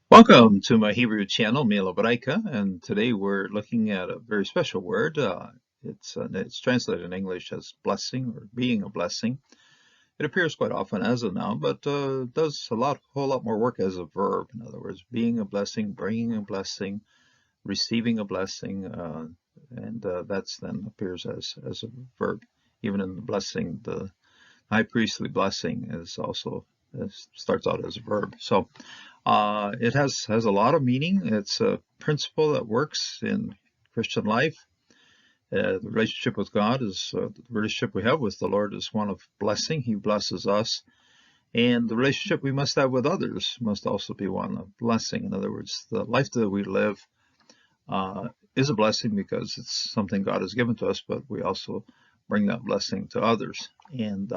Welcome to my Hebrew channel, Miel, and today we're looking at a very special word. It's translated in English as blessing or being a blessing. It appears quite often as a noun, but does whole lot more work as a verb. In other words, being a blessing, bringing a blessing, receiving a blessing, and that's then appears as a verb. Even in the blessing, the high priestly blessing is also starts out as a verb. So it has a lot of meaning. It's a principle that works in Christian life. The relationship with God is the relationship we have with the Lord is one of blessing. He blesses us, and the relationship we must have with others must also be one of blessing. In other words, the life that we live is a blessing because it's something God has given to us, but we also bring that blessing to others. And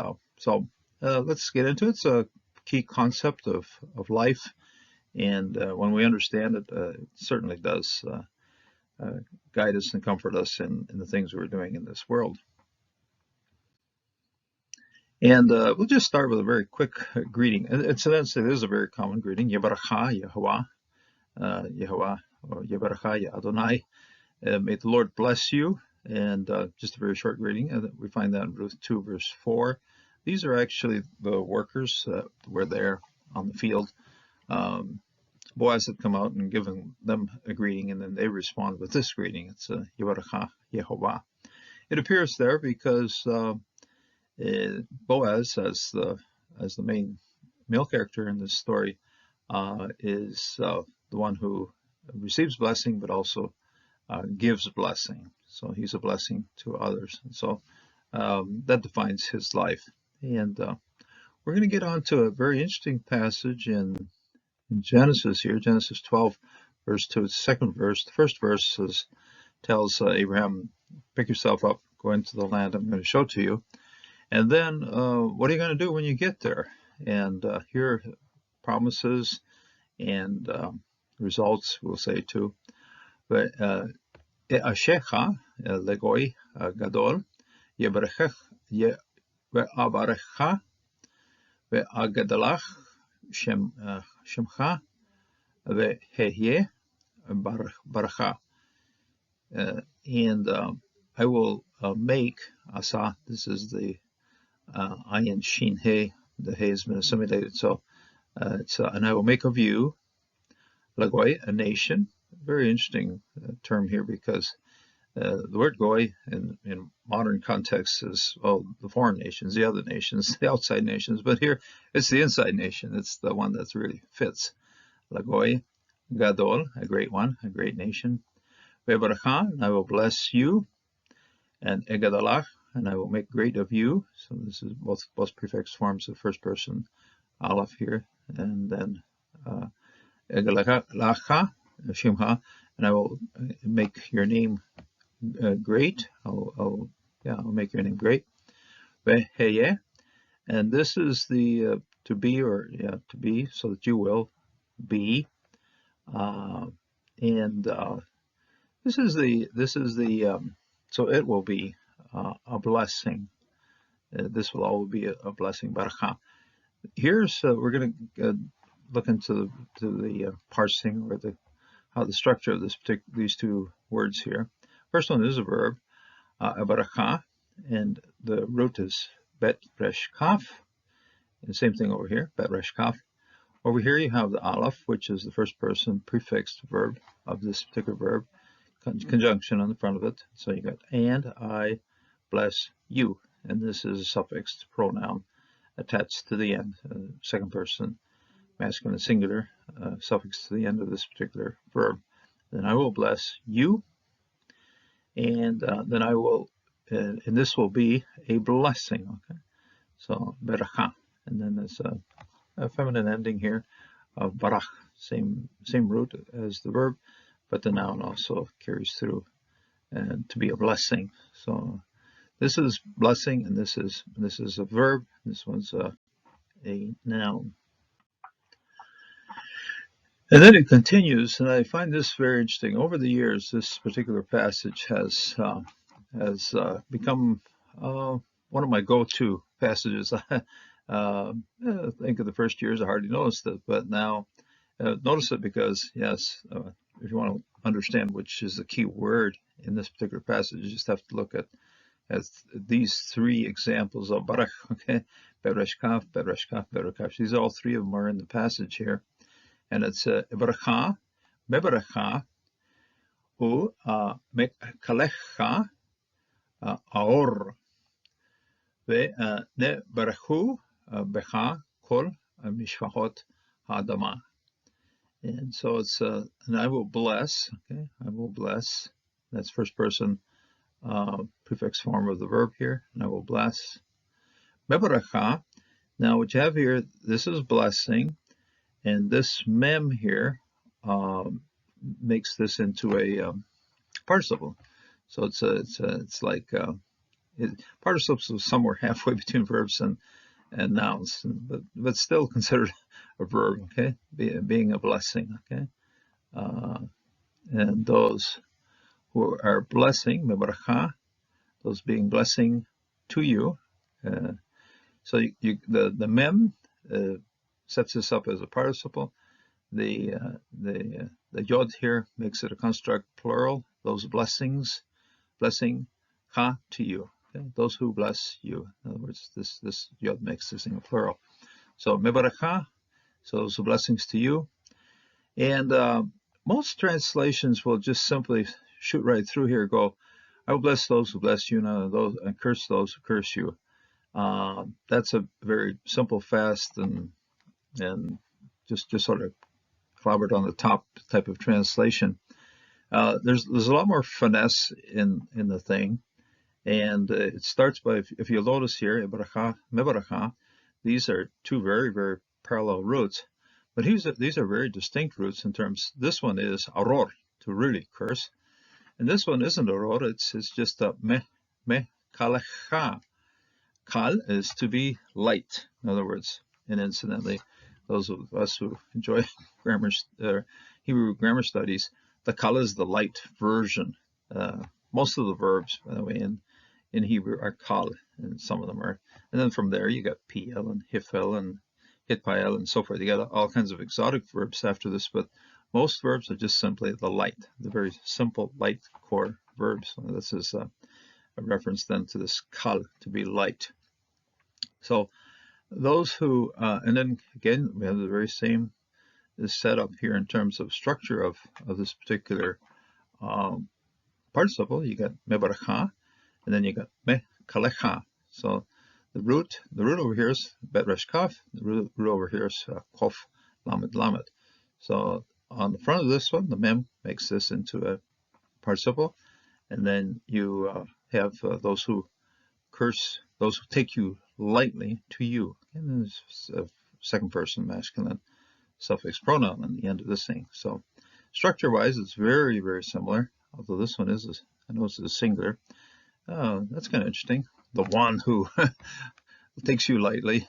let's get into it. It's a key concept of life. And when we understand it, it certainly does guide us and comfort us in the things we're doing in this world. And we'll just start with a very quick greeting. Incidentally, it is a very common greeting. Yebarachah, Yehovah, Yehovah, or Yebarachah, Adonai. May the Lord bless you. And just a very short greeting. We find that in Ruth 2, verse 4. These are actually the workers that were there on the field. Boaz had come out and given them a greeting, and then they respond with this greeting. It's Yevarachah Yehovah. It appears there because Boaz, as the main male character in this story, is the one who receives blessing, but also gives blessing. So he's a blessing to others. And so that defines his life. And we're going to get on to a very interesting passage in Genesis here, Genesis 12, verse 2, second verse. The first verse tells Abraham, pick yourself up, go into the land I'm going to show to you. And then what are you going to do when you get there? And here are promises and results, we'll say too. But Ashecha legoi gadol, yebarecha ve'abarecha ve'agadalach Shemcha ve'hehye baracha. And I will make asa. This is the ayin shin he. The he has been assimilated, so and I will make of you lagoy, a nation. Very interesting term here because the word goy in modern context is the foreign nations, the other nations, the outside nations, but here it's the inside nation. It's the one that really fits. Lagoy gadol, a great one, a great nation. Ve'baracha, and I will bless you, and egadalach, and I will make great of you. So this is both prefix forms of first person aleph here, and then egadalacha, shimha, and I will make your name great. I'll make your name great. Ve'heye, and this is the to be to be, so that you will be. And this is the so it will be a blessing. This will all be a blessing. Barakah. Here's we're going to look into the parsing or how the structure of these two words here. First one is a verb, barakah, and the root is bet resh kaf. And same thing over here, bet resh kaf. Over here you have the aleph, which is the first person prefixed verb of this particular verb, conjunction on the front of it. So you got and I bless you, and this is a suffixed pronoun attached to the end, second person masculine singular suffix to the end of this particular verb. Then I will bless you, and then I will, and this will be a blessing. Okay, so beracha, and then there's a feminine ending here of barach, same root as the verb, but the noun also carries through and to be a blessing. So this is blessing, and this is a verb. This one's a noun. And then it continues, and I find this very interesting. Over the years, this particular passage has become one of my go-to passages. I think of the first years I hardly noticed it, but now Notice it because, yes, if you want to understand which is the key word in this particular passage, you just have to look at these three examples of barach, okay? Bereshkaf, bereshkaf, bereshkaf. These all three of them are in the passage here. And it's beracha, meberacha, u mekalecha, aor. Ne berachu becha kol mishpachot ha'adama. And so it's, and I will bless, okay? I will bless. That's first person prefix form of the verb here. And I will bless. Mebaracha. Now what you have here, this is blessing. And this mem here makes this into a participle. So it's like participles are somewhere halfway between verbs and nouns, but still considered a verb, okay? Being a blessing, okay? And those who are blessing, mebaracha, those being blessing to you. So the mem sets this up as a participle. The yod here makes it a construct plural. Those blessings, blessing ha to you. Okay? Those who bless you. In other words, this yod makes this thing a plural. So mebaracha, so those are blessings to you. And most translations will just simply shoot right through here, go, I will bless those who bless you, and curse those who curse you. That's a very simple, fast, and just sort of clobbered on the top type of translation. There's a lot more finesse in the thing, and it starts by, if you notice here, Hebraica, Mebaracha, these are two very, very parallel roots, but these are very distinct roots in terms. This one is aror, to really curse, and this one isn't aror. It's just a me kalecha. Kal is to be light. In other words, and incidentally, those of us who enjoy Hebrew grammar studies, the kal is the light version. Most of the verbs, by the way, in Hebrew are kal, and some of them are. And then from there, you got piel and hifel and hitpael and so forth. You got all kinds of exotic verbs after this, but most verbs are just simply the light, the very simple light core verbs. So this is a reference then to this kal, to be light. So those who, and then again, we have the very same setup here in terms of structure of this particular participle. You got mebaracha, and then you got me kalecha. So the root over here is bet resh kaf. The root over here is kof lamed lamed. So on the front of this one, the mem makes this into a participle, and then you have those who curse, those who take you lightly, to you. And then there's a second person masculine suffix pronoun on the end of this thing. So structure-wise, it's very, very similar, although this one is, I know it's a singular. That's kind of interesting. The one who takes you lightly.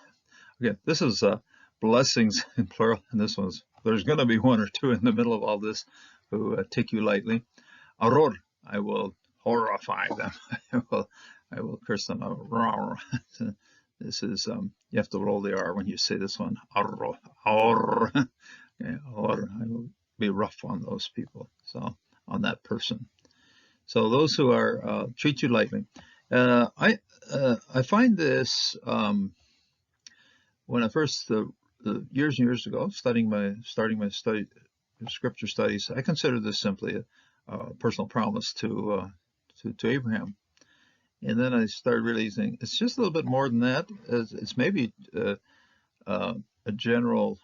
Okay, this is blessings in plural, and this one's, there's going to be one or two in the middle of all this who take you lightly. Aror, I will horrify them. I will curse them. This is, you have to roll the R when you say this one. Aror, or, okay, or I will be rough on those people. So on that person. So those who are treat you lightly. I find this when I first years and years ago starting my scripture studies, I considered this simply a personal promise to Abraham. And then I started realizing it's just a little bit more than that. It's maybe a general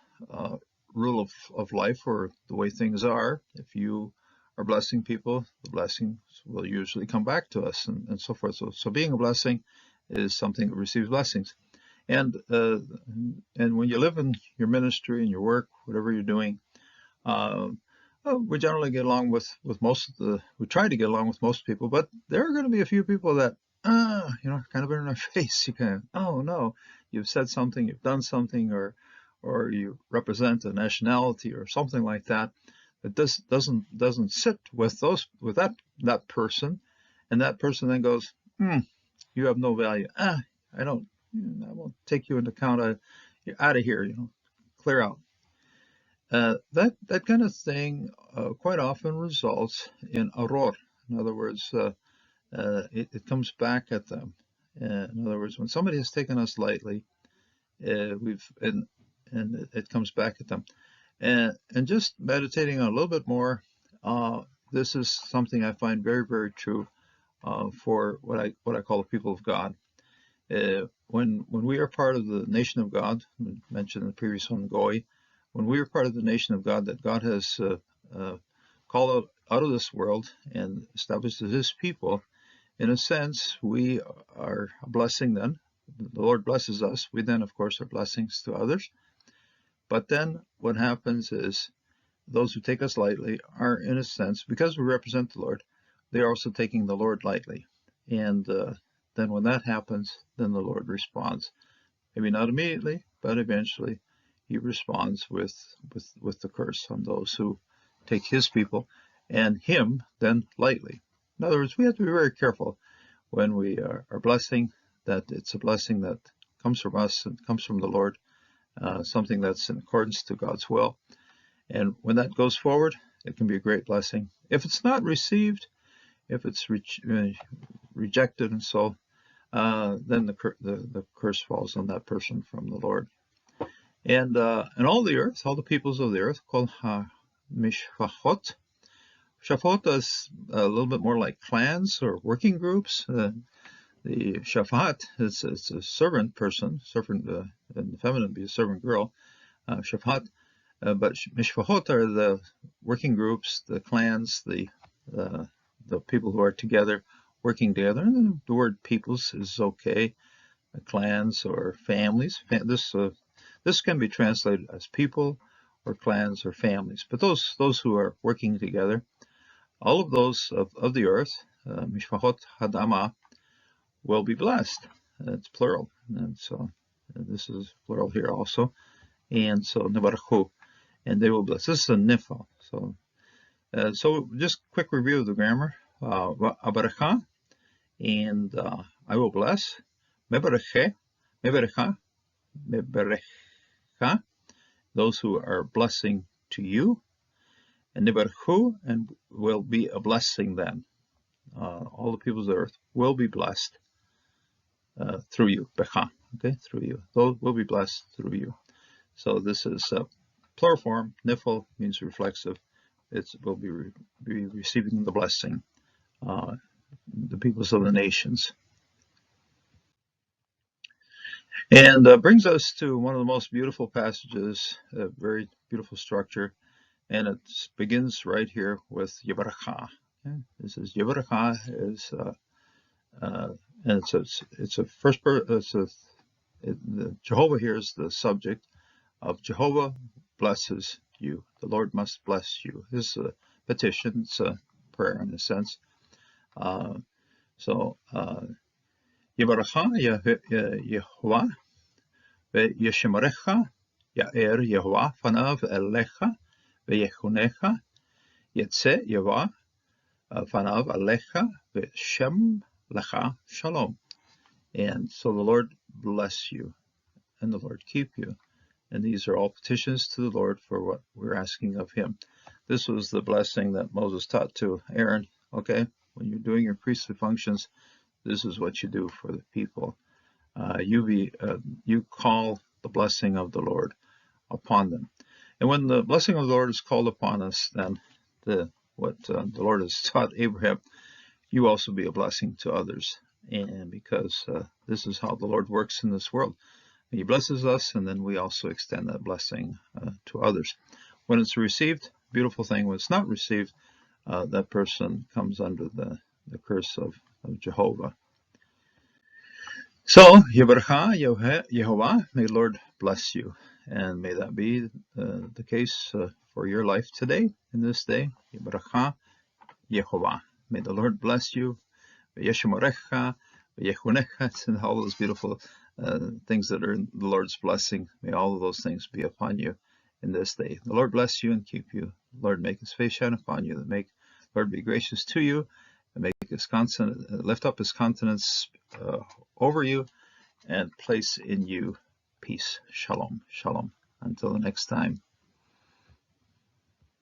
rule of life, or the way things are. If you are blessing people, the blessings will usually come back to us, and so forth. So being a blessing is something that receives blessings. And when you live in your ministry and your work, whatever you're doing, we generally get along with most of we try to get along with most people, but there are going to be a few people that, kind of in our face. You kind of, oh no, you've said something, you've done something, or you represent a nationality or something like that. That this doesn't sit with that person, and that person then goes, you have no value. I won't take you into account. You're out of here. Clear out. That kind of thing quite often results in aror. In other words, it comes back at them. In other words, when somebody has taken us lightly, we've and it comes back at them. And just meditating on a little bit more, this is something I find very, very true for what I call the people of God. When we are part of the nation of God, mentioned in the previous one, Goy, when we are part of the nation of God that God has called out of this world and established as His people, in a sense, we are a blessing then. The Lord blesses us. We then, of course, are blessings to others. But then what happens is those who take us lightly are, in a sense, because we represent the Lord, they are also taking the Lord lightly. And then when that happens, then the Lord responds. Maybe not immediately, but eventually He responds with the curse on those who take His people and Him then lightly. In other words, we have to be very careful when we are blessing, that it's a blessing that comes from us and comes from the Lord, something that's in accordance to God's will. And when that goes forward, it can be a great blessing. If it's not received, if it's rejected and so, then the curse falls on that person from the Lord. And all the earth, all the peoples of the earth, called mishpachot. Shafot is a little bit more like clans or working groups. The shafat is a servant person, servant in the feminine be a servant girl, shafat. But mishpachot are the working groups, the clans, the people who are together, working together. And the word peoples is okay, clans or families. This can be translated as people or clans or families. But those who are working together, all of those of the earth, mishpachot hadama, will be blessed. It's plural, and so this is plural here also. And so nevarchu, and they will bless. This is a nifal. So just quick review of the grammar. Abarecha, and I will bless. Mebareche, mebarecha, mebarecha, those who are blessing to you. And nebarchu, and will be a blessing then. All the peoples of the earth will be blessed through you. Becha, okay, through you. Those will be blessed through you. So this is plural form. Nifal means reflexive. It will be receiving the blessing. The peoples of the nations. And brings us to one of the most beautiful passages, a very beautiful structure, and it begins right here with Yebracha. Okay? This is Yebracha is, and it's a first person. Jehovah here is the subject of Jehovah blesses you. The Lord must bless you. This is a petition. It's a prayer in a sense. Yebracha Yehovah ve'yeshmerecha ya'er Yehovah fanav elecha ve'yechunecha yetze Yehovah fanav alecha ve'shem lecha shalom. And so the Lord bless you, and the Lord keep you. And these are all petitions to the Lord for what we're asking of Him. This was the blessing that Moses taught to Aaron. Okay, when you're doing your priestly functions, this is what you do for the people. You call the blessing of the Lord upon them. And when the blessing of the Lord is called upon us, then what the Lord has taught Abraham, you also be a blessing to others. And because this is how the Lord works in this world. He blesses us, and then we also extend that blessing to others. When it's received, beautiful thing. When it's not received, that person comes under the curse of Jehovah. So, Yebracha Yehovah, may the Lord bless you, and may that be the case for your life today, in this day. Yebracha Yehovah, may the Lord bless you. Yeshmerecha, Yechunecha, and all those beautiful things that are in the Lord's blessing. May all of those things be upon you in this day. The Lord bless you and keep you. The Lord make His face shine upon you. The Lord be gracious to you, and make His lift up His countenance over you, and place in you peace. Shalom, shalom. Until the next time.